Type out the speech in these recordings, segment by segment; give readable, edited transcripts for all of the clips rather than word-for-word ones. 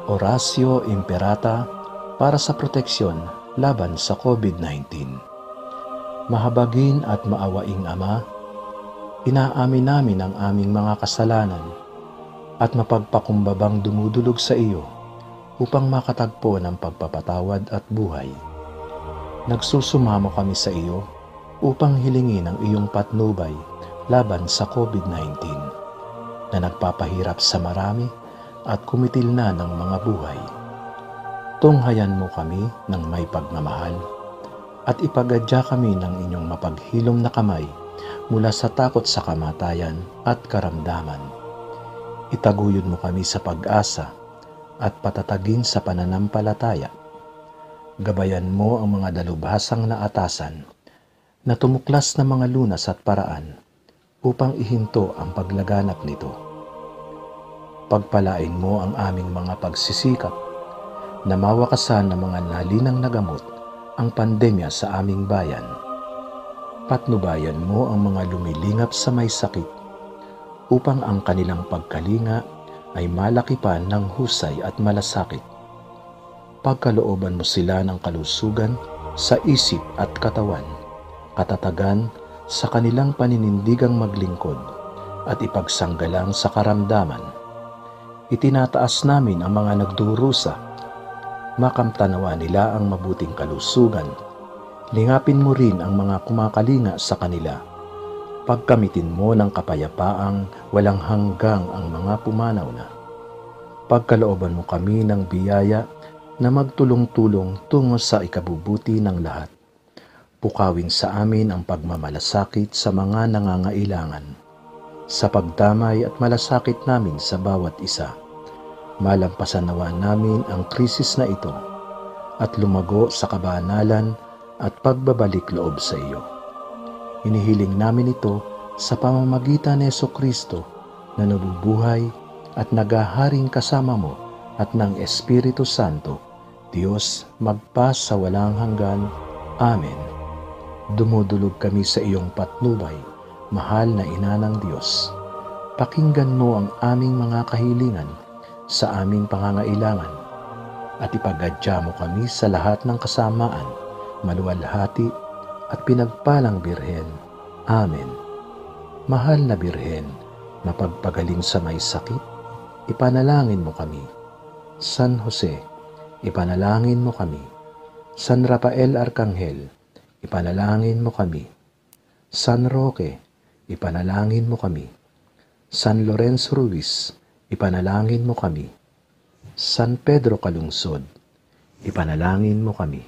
Oratio Imperata para sa proteksyon laban sa COVID-19. Mahabagin at maawaing Ama, inaamin namin ang aming mga kasalanan at mapagpakumbabang dumudulog sa iyo upang makatagpo ng pagpapatawad at buhay. Nagsusumamo kami sa iyo upang hilingin ang iyong patnubay laban sa COVID-19 na nagpapahirap sa marami at kumitil na ng mga buhay. Tunghayan mo kami ng may pagmamahal at ipagadya kami ng inyong mapaghilom na kamay mula sa takot sa kamatayan at karamdaman. Itaguyod mo kami sa pag-asa at patatagin sa pananampalataya. Gabayan mo ang mga dalubhasang na atasan na tumuklas na mga lunas at paraan upang ihinto ang paglaganap nito. Pagpalain mo ang aming mga pagsisikap na mawakasan ng mga nalinang nagamot ang pandemya sa aming bayan. Patnubayan mo ang mga lumilingap sa may sakit upang ang kanilang pagkalinga ay malakipan ng husay at malasakit. Pagkalooban mo sila ng kalusugan sa isip at katawan, katatagan sa kanilang paninindigang maglingkod at ipagsanggalang sa karamdaman. Itinataas namin ang mga nagdurusa, makamtanawa nila ang mabuting kalusugan. Lingapin mo rin ang mga kumakalinga sa kanila. Pagkamitin mo ng kapayapaang walang hanggang ang mga pumanaw na. Pagkalooban mo kami ng biyaya na magtulong-tulong tungo sa ikabubuti ng lahat. Pukawin sa amin ang pagmamalasakit sa mga nangangailangan. Sa pagdamay at malasakit namin sa bawat isa, malampasan nawa namin ang krisis na ito at lumago sa kabanalan at pagbabalik loob sa iyo. Hinihiling namin ito sa pamamagitan ni Jesucristo na nabubuhay at nagaharing kasama mo at ng Espiritu Santo, Diyos magpa sa walang hanggan. Amen. Dumudulog kami sa iyong patnubay, mahal na Ina ng Diyos. Pakinggan mo ang aming mga kahilingan sa aming pangangailangan at ipagadya mo kami sa lahat ng kasamaan, maluwalhati at pinagpalang Birhen. Amen. Mahal na Birhen, mapagpagaling sa may sakit, ipanalangin mo kami. San Jose, ipanalangin mo kami. San Rafael Arcangel, ipanalangin mo kami. San Roque, ipanalangin mo kami. San Lorenzo Ruiz, ipanalangin mo kami. San Pedro Calungsod, ipanalangin mo kami.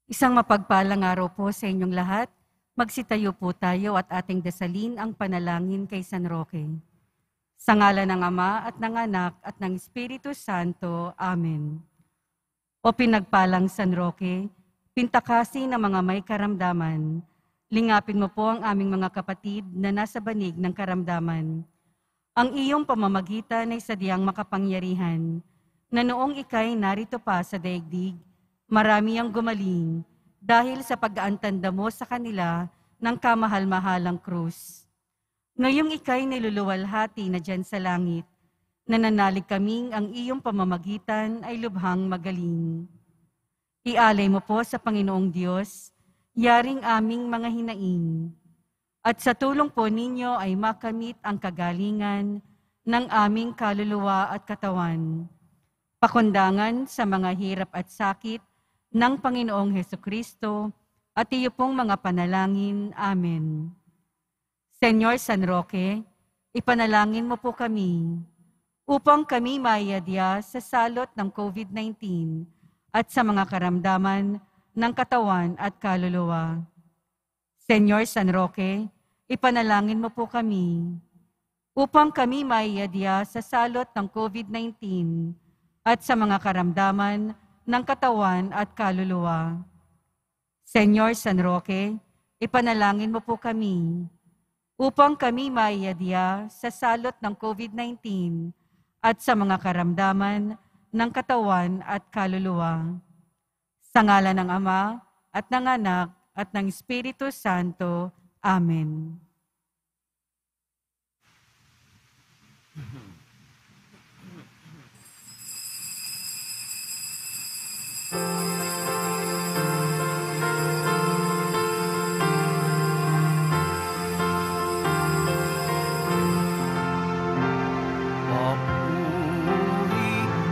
Isang mapagpalang araw po sa inyong lahat. Magsitayo po tayo at ating dasalin ang panalangin kay San Roque. Sa ngalan ng Ama at ng Anak at ng Espiritu Santo. Amen. O pinagpalang San Roque, pintakasi ng mga may karamdaman, lingapin mo po ang aming mga kapatid na nasa banig ng karamdaman. Ang iyong pamamagitan ay sadyang makapangyarihan, na noong ika'y narito pa sa daigdig, marami ang gumaling dahil sa pag-aantanda mo sa kanila ng kamahal-mahalang krus. Ngayong ika'y niluluwalhati na dyan sa langit, nananalig kaming ang iyong pamamagitan ay lubhang magaling. Ialay mo po sa Panginoong Diyos, yaring aming mga hinaing, at sa tulong po ninyo ay makamit ang kagalingan ng aming kaluluwa at katawan. Pakundangan sa mga hirap at sakit ng Panginoong Hesukristo at iyo pong mga panalangin. Amen. Senyor San Roque, ipanalangin mo po kami upang kami maiadya sa salot ng COVID-19 at sa mga karamdaman ng katawan at kaluluwa. Senyor San Roque, ipanalangin mo po kami upang kami maiadya sa salot ng COVID-19 at sa mga karamdaman ng katawan at kaluluwa. Senyor San Roque, ipanalangin mo po kami upang kami maiadya sa salot ng COVID-19 at sa mga karamdaman ng katawan at kaluluwa. Sa ngalan ng Ama at ng Anak at ng Espiritu Santo. Amen. Papuri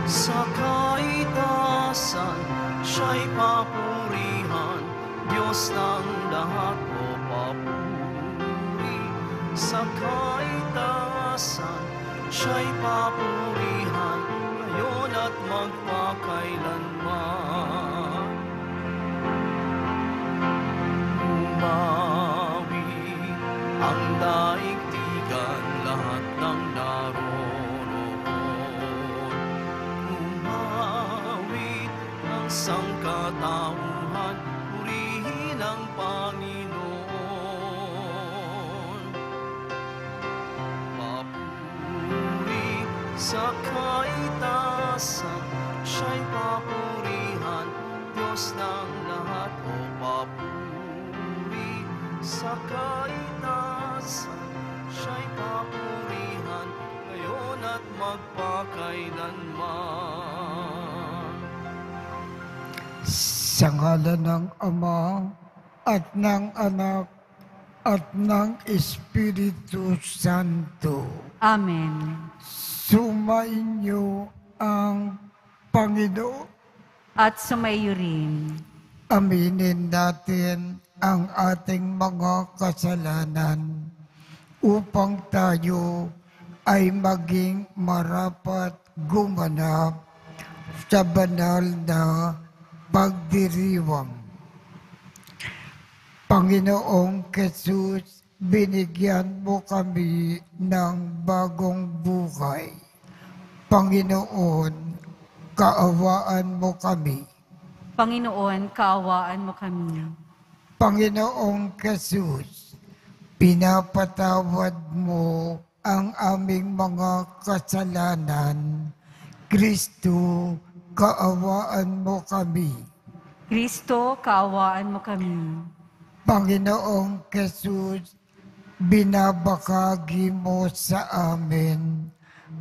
sa kaitaasan, siya'y papurihan, Diyos ng lahat. O papuri sa kaitaasan, siya'y papurihan, ngayon at magpakailanman. Umawi ang daigdigan, lahat ng naroroon. Umawit ang sangkatauhan, purihin ang Panginoon. Papuri sa kaitaasan, siya'y papurihan, Diyos ng lahat. O papuri sa kaitaasan, siya'y papurihan, ngayon at magpakailanman. Sa ngalan ng Ama at ng Anak at ng Espiritu Santo. Amen. Sumainyo ang Panginoon. At sumayo rin. Aminin natin ang ating mga kasalanan upang tayo ay maging marapat gumanap sa banal na pagdiriwang. Panginoong Jesus, binigyan mo kami ng bagong buhay. Panginoon, kaawaan mo kami. Panginoon, kaawaan mo kami. Panginoong Jesus, pinapatawad mo ang aming mga kasalanan. Kristo, kaawaan mo kami. Kristo, kaawaan mo kami. Panginoong Jesus, binabakagi mo sa amin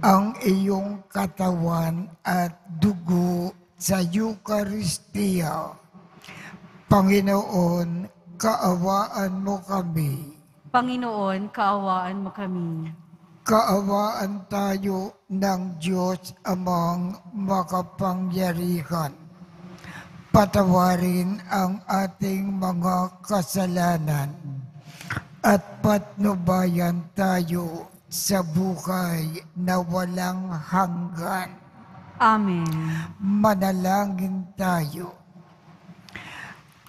ang iyong katawan at dugo sa Eucharistia. Panginoon, kaawaan mo kami. Panginoon, kaawaan mo kami. Kaawaan tayo ng Diyos amang makapangyarihan. Patawarin ang ating mga kasalanan at patnubayan tayo sa buhay na walang hanggan. Amen. Manalangin tayo.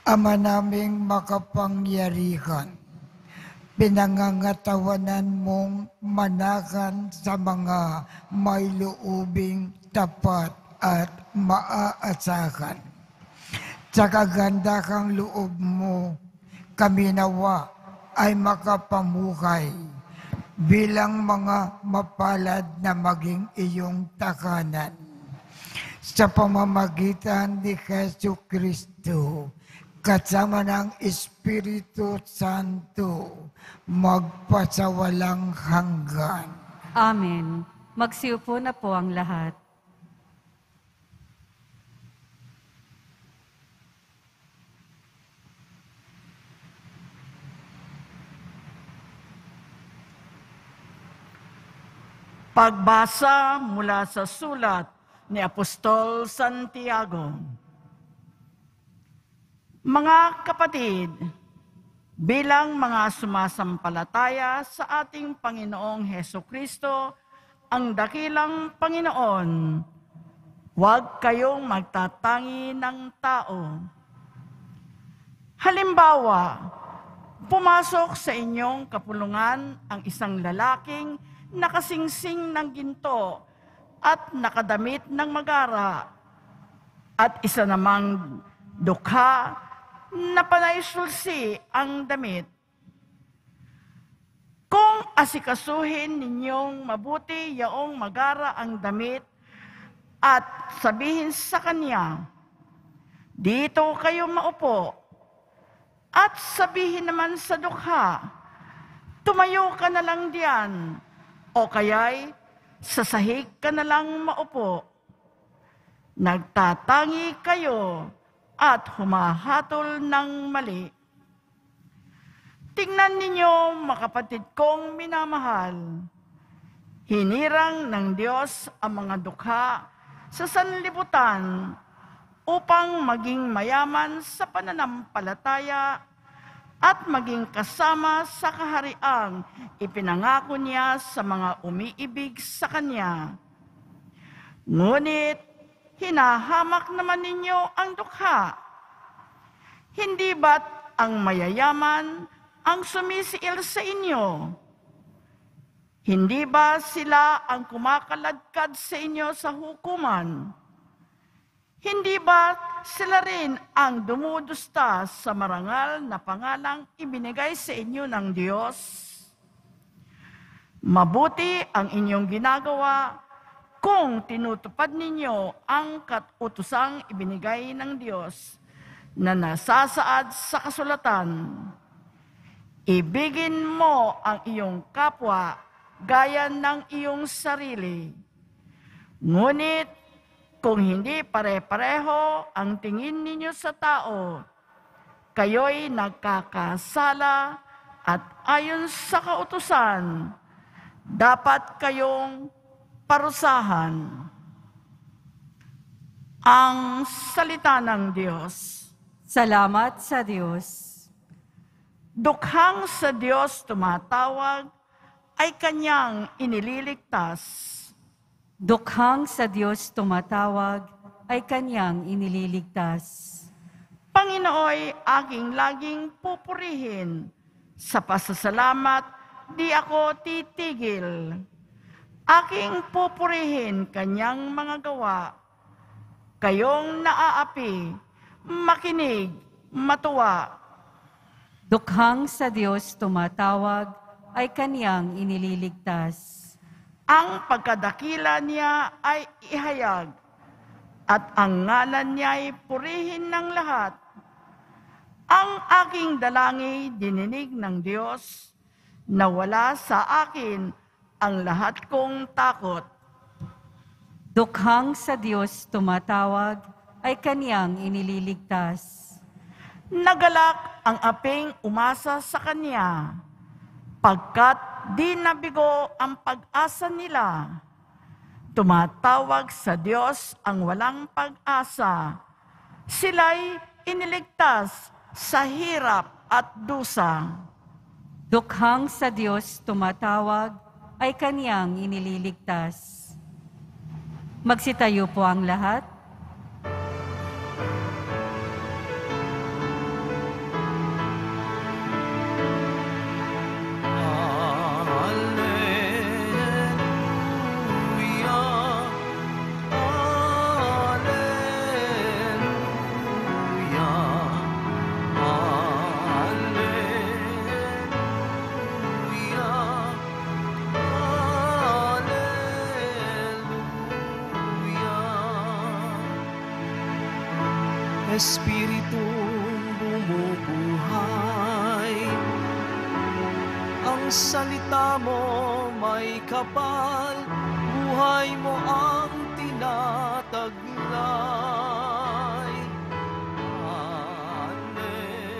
Ama naming makapangyarihan, pinangangatawanan mong manakan sa mga may loobing tapat at maaasahan. Sa kagandahang loob mo, kami nawa ay makapamuhay bilang mga mapalad na maging iyong takanan. Sa pamamagitan ni Jesu Kristo, kasama ng Espiritu Santo, magpasawalang hanggan. Amen. Magsiupo na po ang lahat. Pagbasa mula sa sulat ni Apostol Santiago. Mga kapatid, bilang mga sumasampalataya sa ating Panginoong Hesukristo, ang dakilang Panginoon, huwag kayong magtatangi ng tao. Halimbawa, pumasok sa inyong kapulungan ang isang lalaking nakasingsing ng ginto at nakadamit ng magara, at isa namang dukha na panay-sulsi ang damit. Kung asikasuhin ninyong mabuti yaong magara ang damit at sabihin sa kanya, dito kayo maupo, at sabihin naman sa dukha, tumayo ka na lang diyan, o kaya'y sa sahig ka na lang maupo. Nagtatangi kayo at humahatol ng mali. Tingnan ninyo, mga kapatid kong minamahal, hinirang ng Diyos ang mga dukha sa sanlibutan upang maging mayaman sa pananampalataya at maging kasama sa kahariang ipinangako niya sa mga umiibig sa Kanya. Ngunit, hinahamak naman ninyo ang dukha. Hindi ba't ang mayayaman ang sumisiil sa inyo? Hindi ba sila ang kumakaladkad sa inyo sa hukuman? Hindi ba sila rin ang dumudusta sa marangal na pangalang ibinigay sa inyo ng Diyos? Mabuti ang inyong ginagawa kung tinutupad ninyo ang kautusang ibinigay ng Diyos na nasasaad sa kasulatan. Ibigin mo ang iyong kapwa gaya ng iyong sarili. Ngunit kung hindi pare-pareho ang tingin ninyo sa tao, kayo'y nagkakasala at ayon sa kautusan, dapat kayong parusahan. Ang salita ng Diyos. Salamat sa Diyos. Dukhang sa Diyos tumatawag ay Kanyang inililigtas. Dukhang sa Diyos tumatawag ay Kanyang inililigtas. Panginooy aking laging pupurihin. Sa pasasalamat, di ako titigil. Aking pupurihin Kanyang mga gawa. Kayong naaapi, makinig, matuwa. Dukhang sa Diyos tumatawag ay Kanyang inililigtas. Ang pagkadakila niya ay ihayag, at ang ngalan niya ay purihin ng lahat. Ang aking dalangin dininig ng Diyos, na wala sa akin ang lahat kong takot. Dukhang sa Diyos tumatawag ay Kanyang inililigtas. Nagalak ang aping umasa sa Kanya, pagkat di nabigo ang pag-asa nila. Tumatawag sa Diyos ang walang pag-asa. Sila'y iniligtas sa hirap at dusa. Dukhang sa Diyos tumatawag ay Kanyang inililigtas. Magsitayo po ang lahat. Espiritong bumubuhay, ang salita mo may kapal, buhay mo ang tinataglay. Alleluia,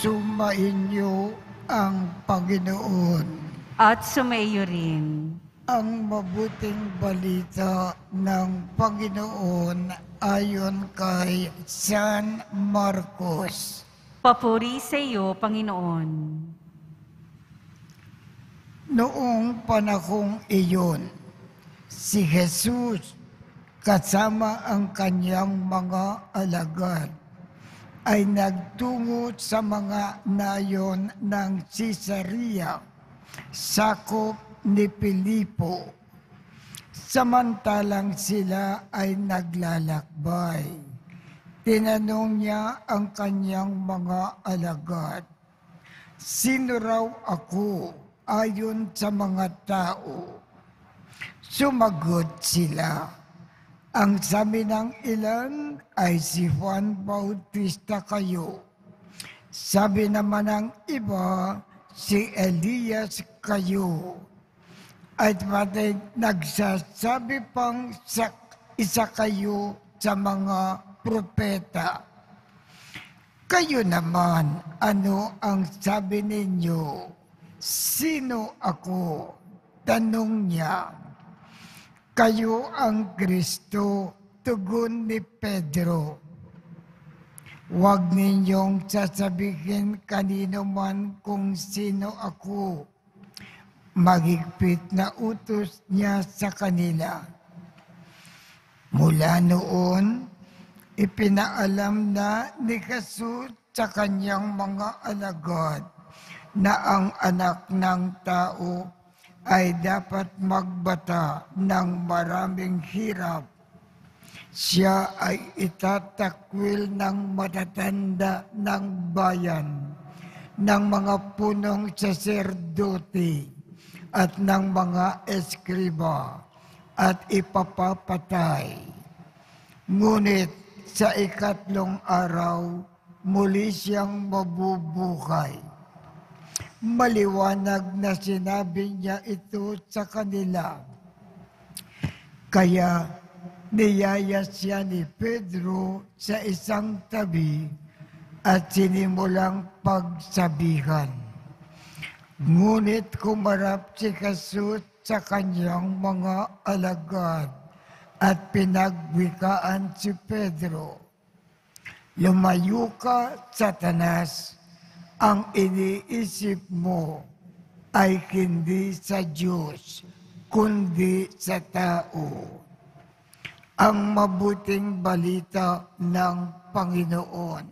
Sumainyo ang Panginoon. At sumayo rin. Ang mabuting balita ng Panginoon ayon kay San Marcos. Papuri sa iyo, Panginoon. Noong panahong iyon, si Jesus kasama ang kanyang mga alagad ay nagtungo sa mga nayon ng Caesarea, sakop ni Filipo. Samantalang sila ay naglalakbay, tinanong niya ang kanyang mga alagad, sino raw ako ayon sa mga tao? Sumagot sila, ang sabi ng ilan ay si Juan Bautista kayo. Sabi naman ng iba, si Elias kayo. At pati nagsasabi pang isa kayo sa mga propeta. Kayo naman, ano ang sabi ninyo? Sino ako? Tanong niya. Kayo ang Kristo, tugon ni Pedro. Huwag ninyong sasabihin kanino man kung sino ako. Mahigpit na utos niya sa kanila. Mula noon, ipinaalam na ni Jesus sa kanyang mga alagad na ang anak ng tao ay dapat magbata ng maraming hirap. Siya ay itatakwil ng matatanda ng bayan, ng mga punong saserdote at ng mga eskriba at ipapapatay. Ngunit sa ikatlong araw, muli siyang mabubuhay. Maliwanag na sinabi niya ito sa kanila. Kaya niyaya siya ni Pedro sa isang tabi at sinimulang pagsabihan. Ngunit kumarap si Jesus sa kanyang mga alagad at pinagwikaan si Pedro. Lumayo ka, Satanas, ang iniisip mo ay hindi sa Diyos, kundi sa tao. Ang mabuting balita ng Panginoon.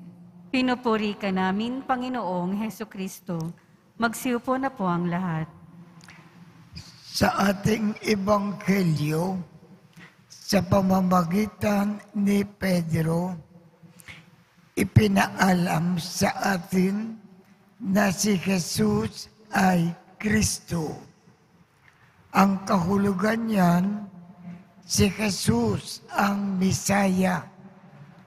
Pinupuri ka namin, Panginoong Heso Kristo. Magsiupo na po ang lahat. Sa ating ebanghelyo, sa pamamagitan ni Pedro, ipinaalam sa atin na si Jesus ay Kristo. Ang kahulugan niyan, si Jesus ang Misaya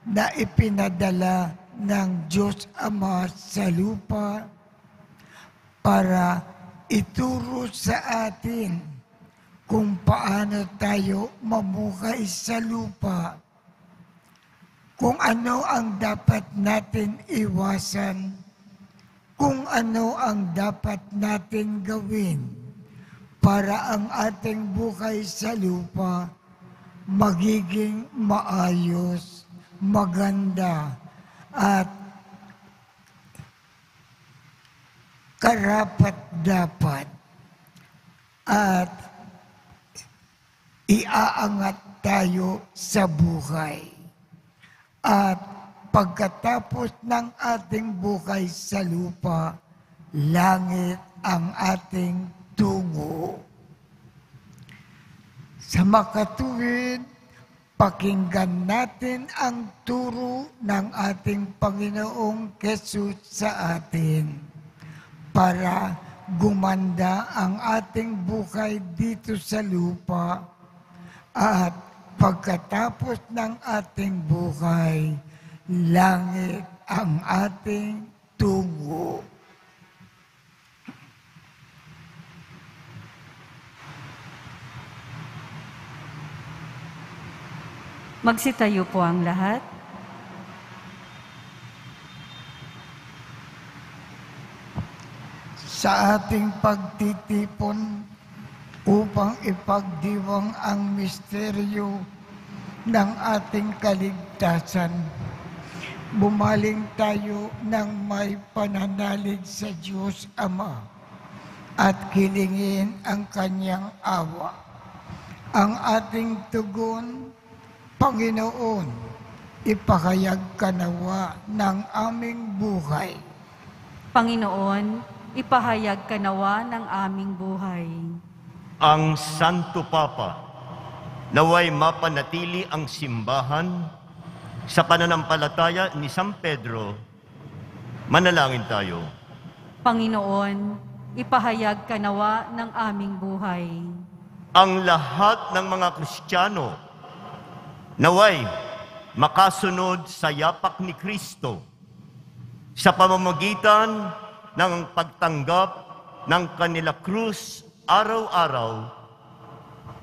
na ipinadala ng Diyos Ama sa lupa para ituro sa atin kung paano tayo mamuhay sa lupa, kung ano ang dapat natin iwasan, kung ano ang dapat natin gawin para ang ating buhay sa lupa magiging maayos, maganda, at karapat-dapat, at iaangat tayo sa buhay. At pagkatapos ng ating buhay sa lupa, langit ang ating tungo. Sa makatuwid, pakinggan natin ang turo ng ating Panginoong Jesus sa atin para gumanda ang ating buhay dito sa lupa at pagkatapos ng ating buhay, langit ang ating tungo. Magsitayo po ang lahat. Sa ating pagtitipon upang ipagdiwang ang misteryo ng ating kaligtasan, bumaling tayo ng may pananalig sa Diyos Ama at kilingin ang kanyang awa. Ang ating tugon, Panginoon, ipahayag ka nawa ng aming buhay. Panginoon, ipahayag ka nawa ng aming buhay. Ang Santo Papa, naway mapanatili ang simbahan sa pananampalataya ni San Pedro. Manalangin tayo. Panginoon, ipahayag ka nawa ng aming buhay. Ang lahat ng mga Kristiyano naway makasunod sa yapak ni Kristo sa pamamagitan ng pagtanggap ng kanila krus araw-araw.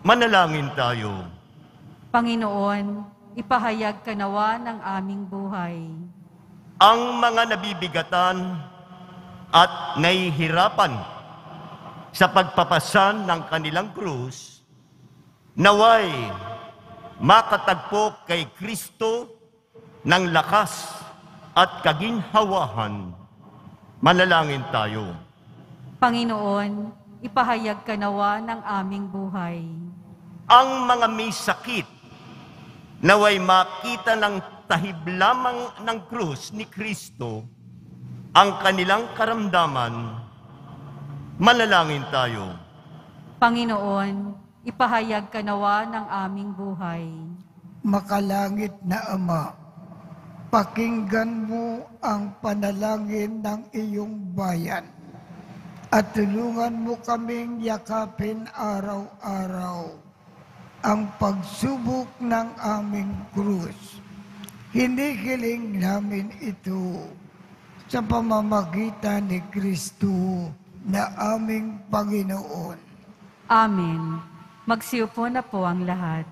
Manalangin tayo. Panginoon, ipahayag ka nawa ng aming buhay. Ang mga nabibigatan at nahihirapan sa pagpapasan ng kanilang krus, naway makatagpo kay Kristo ng lakas at kaginhawahan. Manalangin tayo. Panginoon, ipahayag ka nawa ng aming buhay. Ang mga may sakit, naway makita ng tahib lamang ng krus ni Kristo ang kanilang karamdaman. Manalangin tayo. Panginoon, ipahayag ka nawa ng aming buhay. Makalangit na Ama, pakinggan mo ang panalangin ng iyong bayan at tulungan mo kaming yakapin araw-araw ang pagsubok ng aming krus. Hinihiling namin ito sa pamamagitan ni Kristo na aming Panginoon. Amen. Magsiupo na po ang lahat.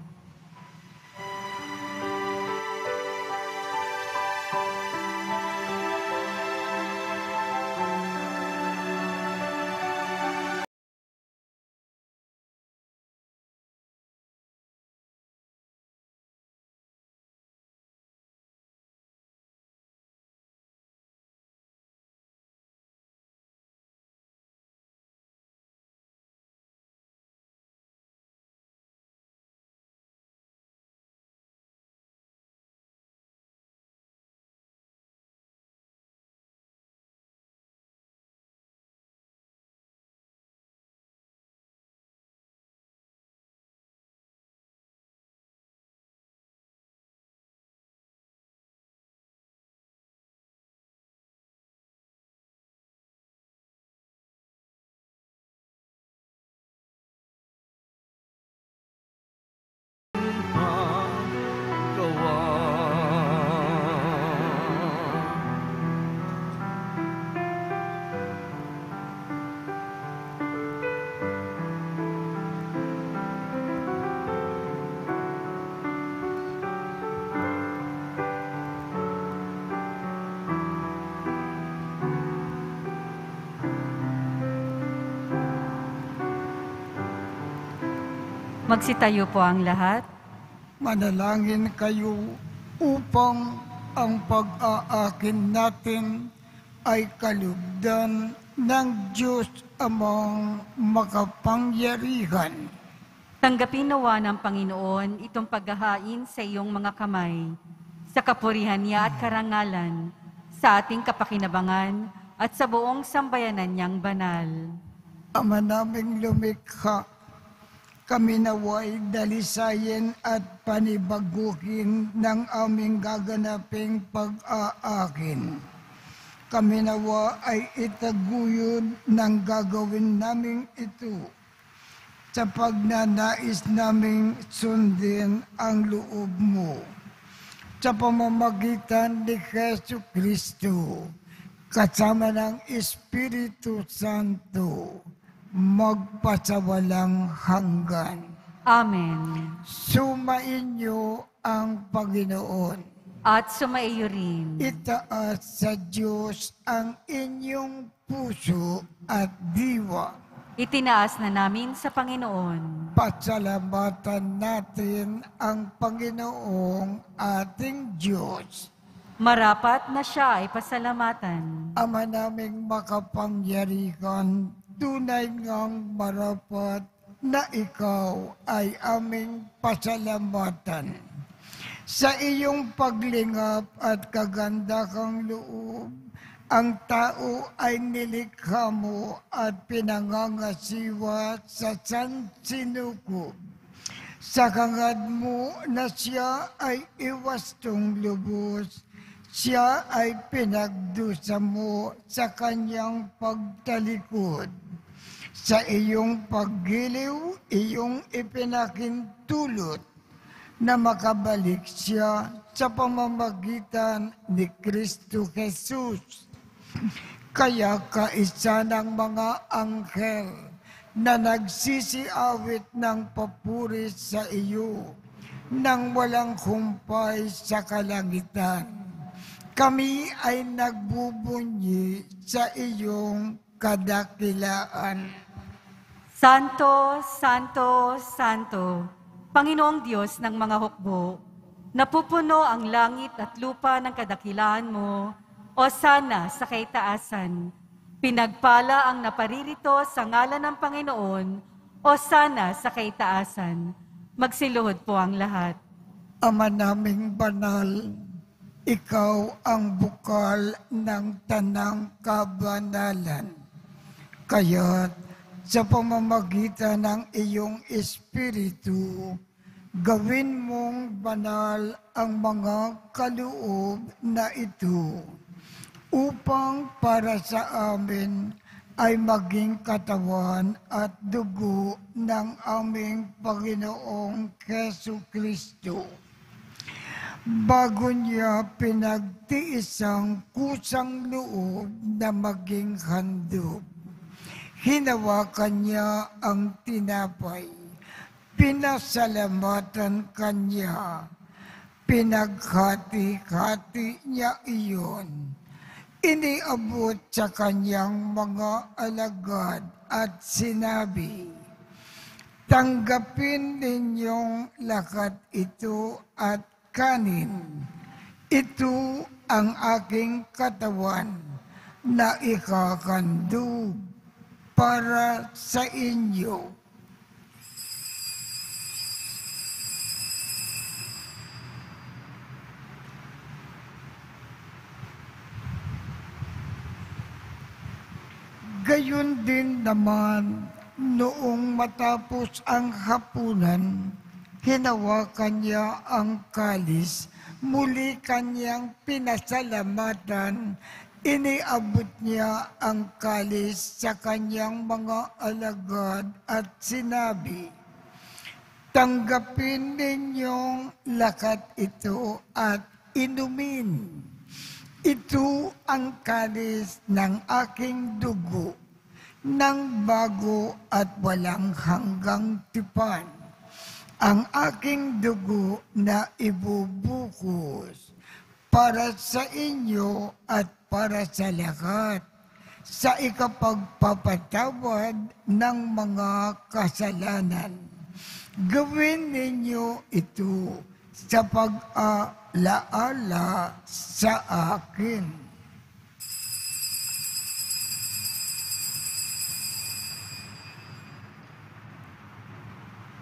Magsitayo po ang lahat. Manalangin kayo upang ang pag-aakin natin ay kalugdan ng Diyos Amang makapangyarihan. Tanggapin nawa ng Panginoon itong paghahain sa iyong mga kamay, sa kapurihan niya at karangalan, sa ating kapakinabangan at sa buong sambayanan niyang banal. Ama naming lumikha, kami naway dalisayin at panibaguhin ng aming gaganaping pag-aakin. Kami nawa ay itaguyod ng gagawin naming ito sa pagnanais naming sundin ang loob mo. Sa pamamagitan ni Jesu Kristo, kasama ng Espiritu Santo, magpasawalang hanggan. Amen. Sumainyo ang Panginoon. At sumaiyo rin. Itaas sa Diyos ang inyong puso at diwa. Itinaas na namin sa Panginoon. Pasalamatan natin ang Panginoong ating Diyos. Marapat na siya ay pasalamatan. Ama naming makapangyarihan, tunay ngang marapat na ikaw ay aming pasalamatan. Sa iyong paglingap at kagandahang loob, ang tao ay nilikha mo at pinangangasiwa sa sansinukob. Sa hangad mo na siya ay iwastong lubos, Siya ay pinagdusa mo sa kanyang pagtalikod. Sa iyong paggiliw, iyong ipinakintulot na makabalik siya sa pamamagitan ni Kristo Jesus. Kaya kaisa ng mga anghel na nagsisiawit ng papuri sa iyo nang walang humpay sa kalangitan. Kami ay nagbubunyi sa iyong kadakilaan. Santo, Santo, Santo, Panginoong Diyos ng mga hukbo, napupuno ang langit at lupa ng kadakilaan mo, o sana sa kaitaasan. Pinagpala ang naparirito sa ngalan ng Panginoon, o sana sa kaitaasan. Magsiluhod po ang lahat. Ama naming banal, ikaw ang bukal ng tanang kabanalan. Kaya't sa pamamagitan ng iyong Espiritu, gawin mong banal ang mga kaloob na ito, upang para sa amin ay maging katawan at dugo ng aming Panginoong Jesucristo. Bago niya pinagtiis ang kusang loob na maging handog, hinawakan niya ang tinapay, pinasalamatan kanya, pinaghati-hati niya iyon, iniabot sa kanyang mga alagad at sinabi, "Tanggapin ninyong lahat ito at kanin. Ito ang aking katawan na ikakandog para sa inyo." Gayon din naman, noong matapos ang hapunan, hinawakan niya ang kalis, muli kanyang pinasalamatan, iniabot niya ang kalis sa kanyang mga alagad at sinabi, "Tanggapin ninyong lahat ito at inumin. Ito ang kalis ng aking dugo, ng bago at walang hanggang tipan. Ang aking dugo na ibubukos para sa inyo at para sa lahat, sa ikapagpapatawad ng mga kasalanan. Gawin ninyo ito sa pag-alaala sa akin."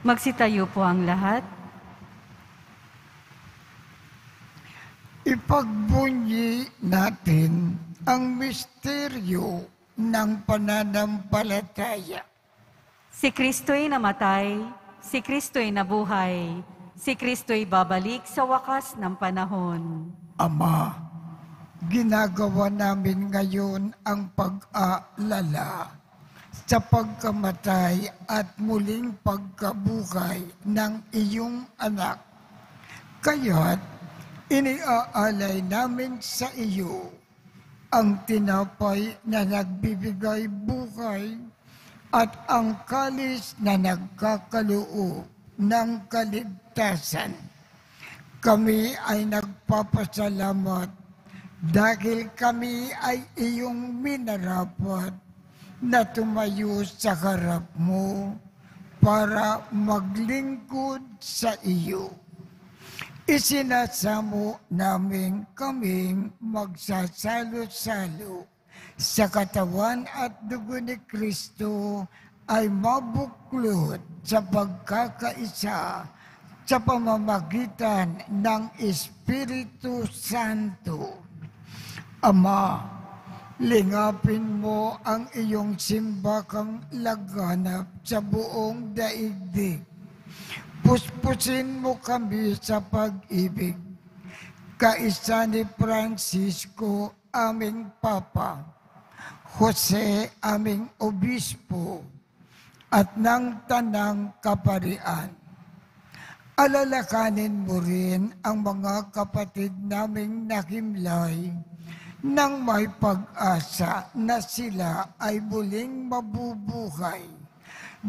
Magsitayo po ang lahat. Ipagbunyi natin ang misteryo ng pananampalataya. Si Kristo'y namatay, si Kristo'y nabuhay, si Kristo'y babalik sa wakas ng panahon. Ama, ginagawa namin ngayon ang pag-aalala sa pagkamatay at muling pagkabuhay ng iyong anak. Kaya't iniaalay namin sa iyo ang tinapay na nagbibigay buhay at ang kalis na nagkakaloob ng kaligtasan. Kami ay nagpapasalamat dahil kami ay iyong minarapat na tumayo sa harap mo para maglingkod sa iyo. Isinasamo namin kaming magsasalo-salo sa katawan at dugo ni Kristo ay mabuklod sa pagkakaisa sa pamamagitan ng Espiritu Santo. Ama, lingapin mo ang iyong simbakang laganap sa buong daigdig. Puspusin mo kami sa pag-ibig. kaisa ni Francisco, aming Papa, Jose, aming Obispo, at ng Tanang Kaparian. Alalakanin mo rin ang mga kapatid naming nakimlay nang may pag-asa na sila ay muling mabubuhay.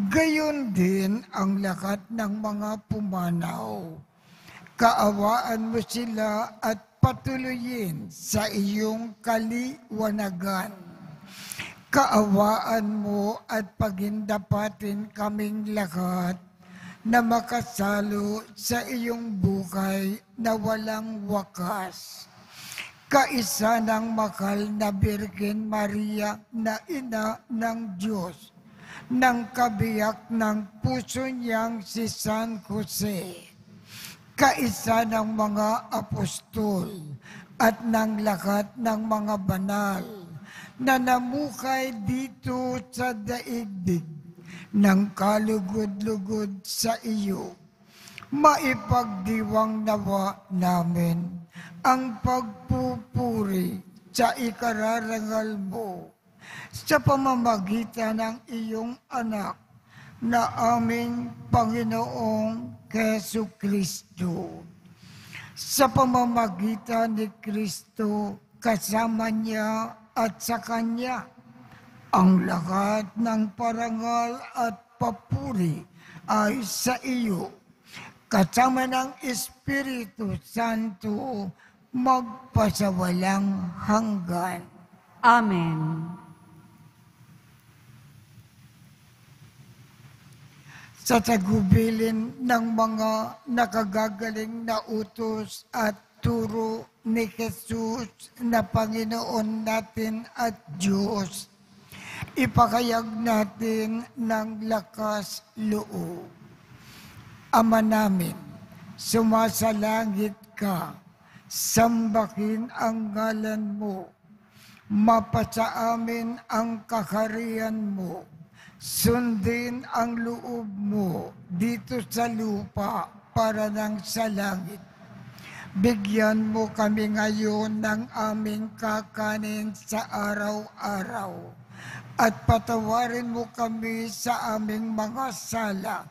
Gayon din ang lakat ng mga pumanaw. Kaawaan mo sila at patuloyin sa iyong kaliwanagan. Kaawaan mo at pagindapatin kaming lahat na makasalo sa iyong buhay na walang wakas. Kaisa ng mahal na Birhen Maria na ina ng Diyos, ng kabiyak ng puso niyang si San Jose, kaisa ng mga apostol at ng lahat ng mga banal na namukay dito sa daigdig ng kalugod-lugod sa iyo. Maipagdiwang nawa namin ang pagpupuri sa ikararangal mo sa pamamagitan ng iyong anak na aming Panginoong Jesucristo. Sa pamamagitan ni Kristo, kasama niya at sa Kanya, ang lahat ng parangal at papuri ay sa iyo, kasama ng Espiritu Santo, magpasawalang hanggan. Amen. Sa tagubilin ng mga nakagagaling na utos at turo ni Jesus na Panginoon natin at Diyos, ipakayag natin ng lakas loob. Ama namin, sumasalangit ka, sambahin ang ngalan mo, mapasa amin ang kaharian mo, sundin ang loob mo dito sa lupa para nang sa langit. Bigyan mo kami ngayon ng aming kakanin sa araw-araw at patawarin mo kami sa aming mga sala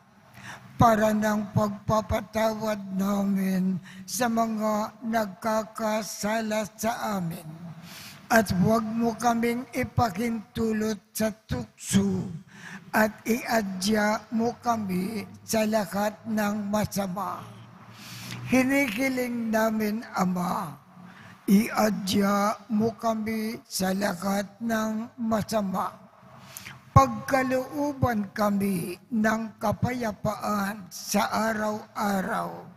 para ng pagpapatawad namin sa mga nagkakasala sa amin. At huwag mo kaming ipakintulot sa tukso at iadya mo kami sa lahat ng masama. Hinihiling namin, Ama, iadya mo kami sa lahat ng masama. Pagkalooban kami ng kapayapaan sa araw-araw,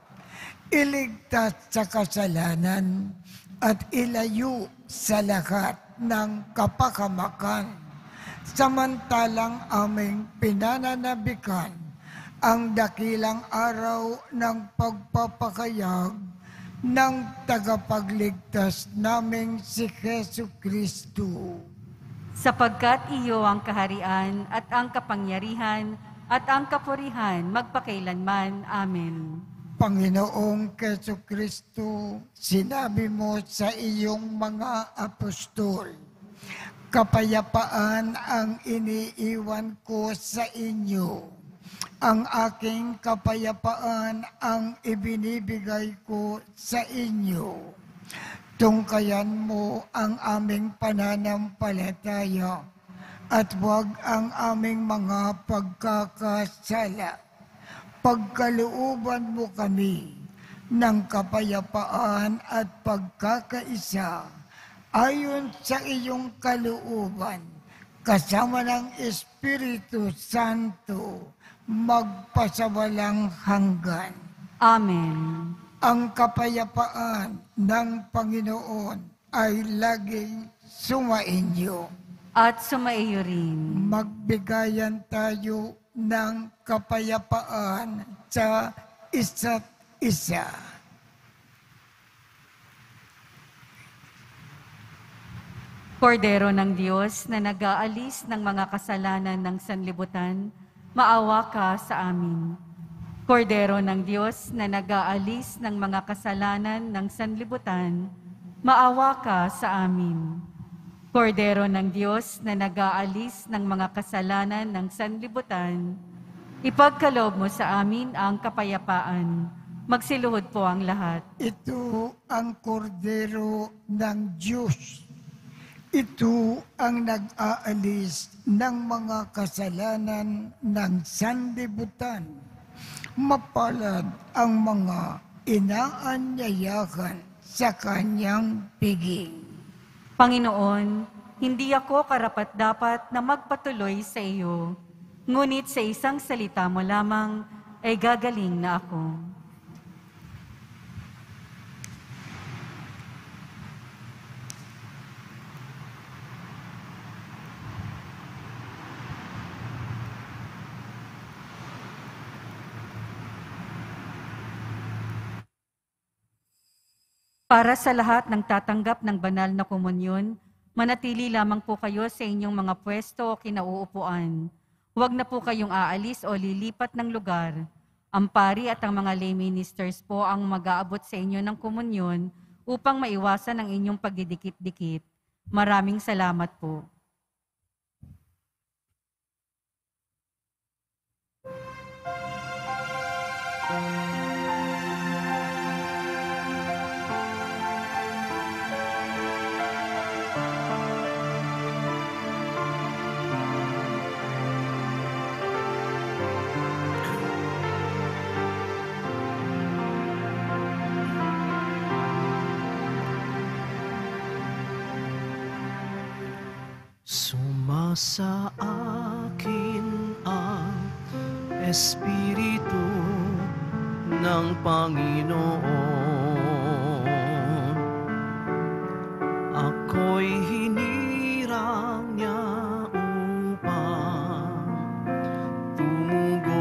iligtas sa kasalanan at ilayo sa lahat ng kapakamakan, samantalang aming pinananabikan ang dakilang araw ng pagpapakayag ng tagapagligtas naming si Jesucristo. Sapagkat iyo ang kaharian at ang kapangyarihan at ang kapurihan magpakailanman. Amen. Panginoong Jesucristo, sinabi mo sa iyong mga apostol, kapayapaan ang iniiwan ko sa inyo. Ang aking kapayapaan ang ibinibigay ko sa inyo. Tungkayan mo ang aming pananampalataya at huwag ang aming mga pagkakasala. Pagkalooban mo kami ng kapayapaan at pagkakaisa ayon sa iyong kalooban, kasama ng Espiritu Santo, magpasawalang hanggan. Amen. Ang kapayapaan ng Panginoon ay laging sumainyo. At sumaiyo rin. Magbigayan tayo ng kapayapaan sa isa't isa. Kordero ng Diyos na nag-aalis ng mga kasalanan ng sanlibutan, maawa ka sa amin. Kordero ng Diyos na nag-aalis ng mga kasalanan ng sanlibutan, maawa ka sa amin. Kordero ng Diyos na nag-aalis ng mga kasalanan ng sanlibutan, ipagkaloob mo sa amin ang kapayapaan. Magsiluhod po ang lahat. Ito ang kordero ng Diyos. Ito ang nag-aalis ng mga kasalanan ng sanlibutan. Mapalad ang mga inaanyayahan sa kanyang piging. Panginoon, hindi ako karapat-dapat na magpatuloy sa iyo, ngunit sa isang salita mo lamang ay gagaling na ako. Para sa lahat ng tatanggap ng banal na komunyon, manatili lamang po kayo sa inyong mga pwesto o kinauupuan. Huwag na po kayong aalis o lilipat ng lugar. Ang pari at ang mga lay ministers po ang mag-aabot sa inyo ng komunyon upang maiwasan ang inyong pagdidikit-dikit. Maraming salamat po. Sumasa akin ang Espiritu ng Panginoon. Ako'y hinirang niya upang tumugon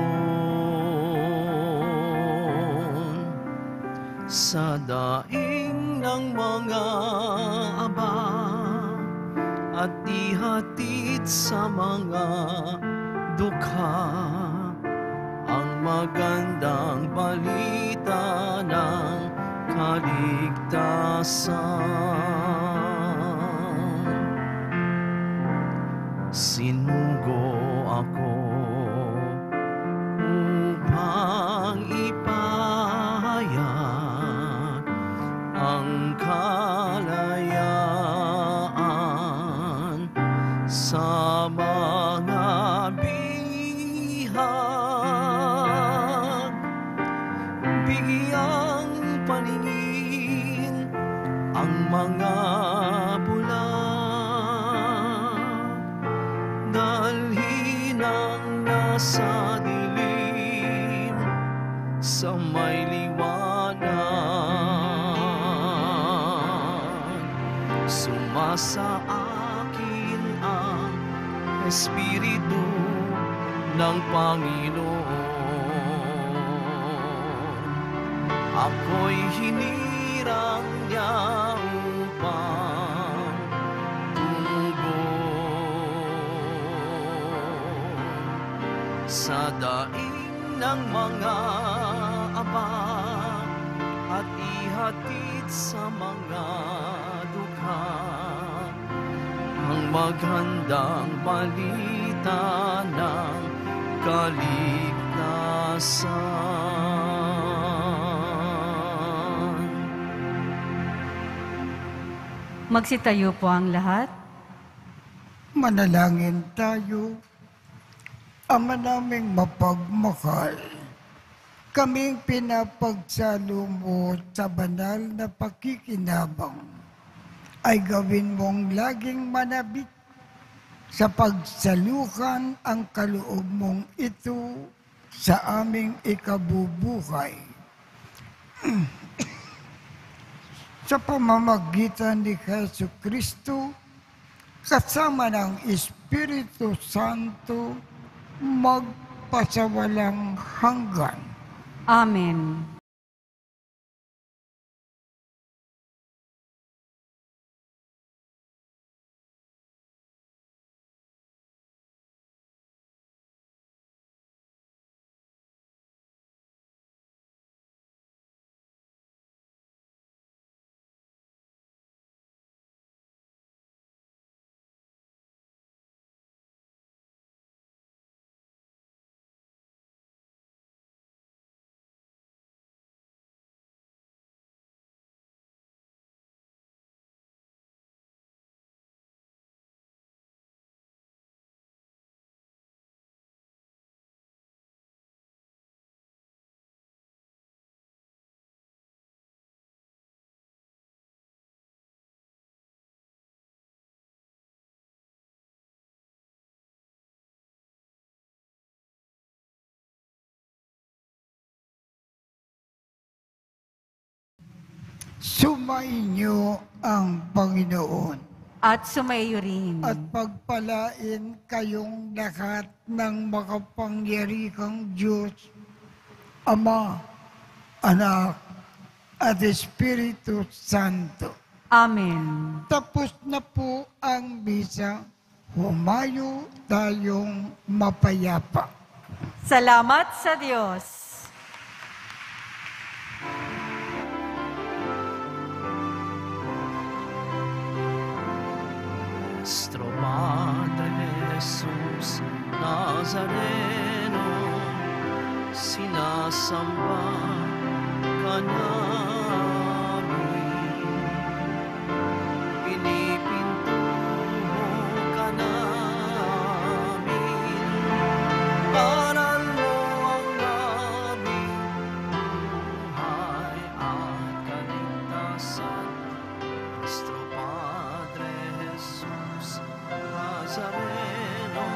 sa daing ng mga abang at ihatid sa mga dukha ang magandang balita ng kaligtasan. Sinugo ako upang ipahayag ang kalayaan sa mga bihag. Bigyang paningin ang mga bulag, dalhin ang nasa dilim sa may liwanag. Sumasa akin ang Espiritu ng Panginoon. Ako'y hinirang niya upang tumugon sa daing ng mga abang at ihatid sa mga dukha ang magandang balita ng kaligtasan. Magsitayo po ang lahat. Manalangin tayo. Ama naming mapagmahal, kaming pinapagsalo mo sa banal na pakikinabang ay gawin mong laging manabik sa pagsalukan ang kaloob mong ito sa aming ikabubuhay. Sa pamamagitan ni Jesu Kristo, kasama ng Espiritu Santo, magpasawalang hanggan. Amen. Sumainyo ang Panginoon At sumayo rin. at pagpalain kayong lahat ng makapangyarihang Diyos, Ama, Anak, at Espiritu Santo. Amen. Tapos na po ang misa. Humayo tayong mapayapa. Salamat sa Diyos. Nuestro Padre Jesus Nazareno, sinasamba ka namin. Pinipintuho ka namin. Aral mo ang aming buhay at kaligtasan. Nuestro Padre Jesus Nazareno,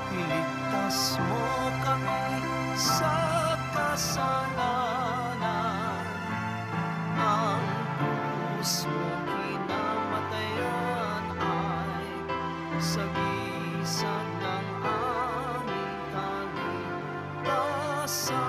iligtas mo kami sa kasalanan. Ang krus mo kinamatayan ay sagisag ng aming kaligtasan.